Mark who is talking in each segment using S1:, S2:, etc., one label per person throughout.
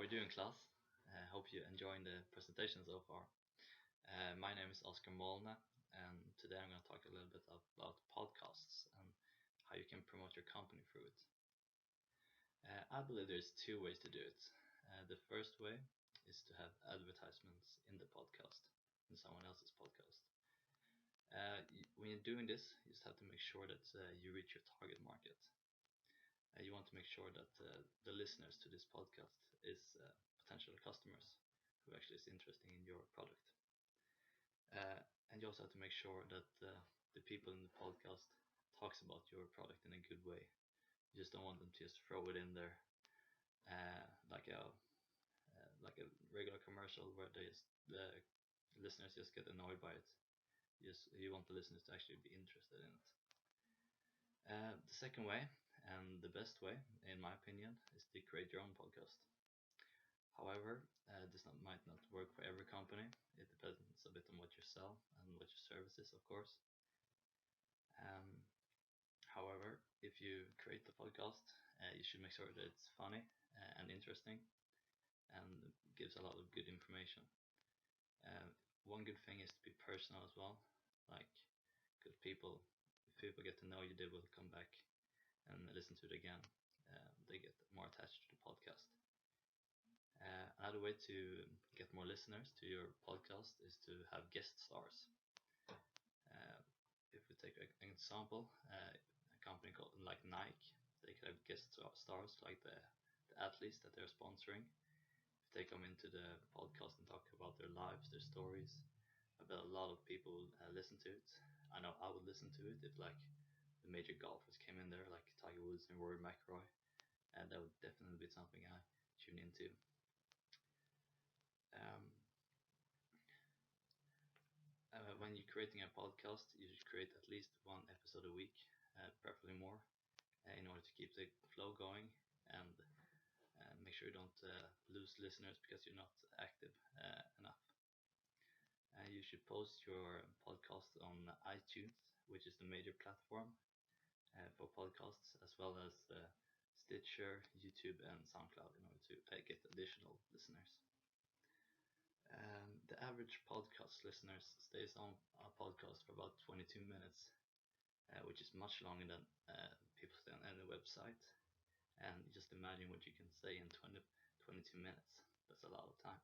S1: are we doing, class? Hope you're enjoying the presentation so far. My name is Oscar Molna, and today I'm going to talk a little bit about podcasts and how you can promote your company through it. I believe there's two ways to do it. The first way is to have advertisements in the podcast, in someone else's podcast. When you're doing this, you just have to make sure that you reach your target market. You want to make sure that the listeners to this podcast is potential customers who actually is interested in your product. And you also have to make sure that the people in the podcast talks about your product in a good way. You just don't want them to just throw it in there like a regular commercial where the listeners just get annoyed by it. You want the listeners to actually be interested in it. The second way, and the best way, in my opinion, is to create your own podcast. However, might not work for every company. It depends a bit on what you sell and what your service is, of course. However, if you create the podcast, you should make sure that it's funny and interesting and gives a lot of good information. One good thing is to be personal as well, like because if people get to know you, they will come back and listen to it again. They get more attached to the podcast. Another way to get more listeners to your podcast is to have guest stars. If we take an example, a company called like Nike, they could have guest stars like the athletes that they're sponsoring. If they come into the podcast and talk about their lives, their stories, I bet a lot of people listen to it. I know I would listen to it if like the major golfers came in there, like Tiger Woods and Rory McIlroy, and that would definitely be something I tune into. When you're creating a podcast, you should create at least one episode a week, preferably more, in order to keep the flow going and make sure you don't lose listeners because you're not active enough. You should post your podcast on iTunes, which is the major platform for podcasts, as well as Stitcher, YouTube, and SoundCloud in order to get additional listeners. The average podcast listeners stays on a podcast for about 22 minutes, which is much longer than people stay on any website. And just imagine what you can say in 22 minutes. That's a lot of time.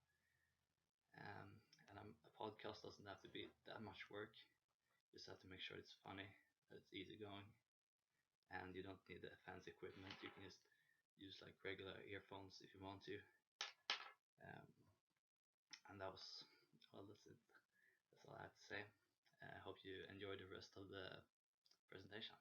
S1: And a podcast doesn't have to be that much work. You just have to make sure it's funny, that it's easy going, and you don't need the fancy equipment. You can just use like regular earphones if you want to. And that's it. That's all I have to say. I hope you enjoy the rest of the presentation.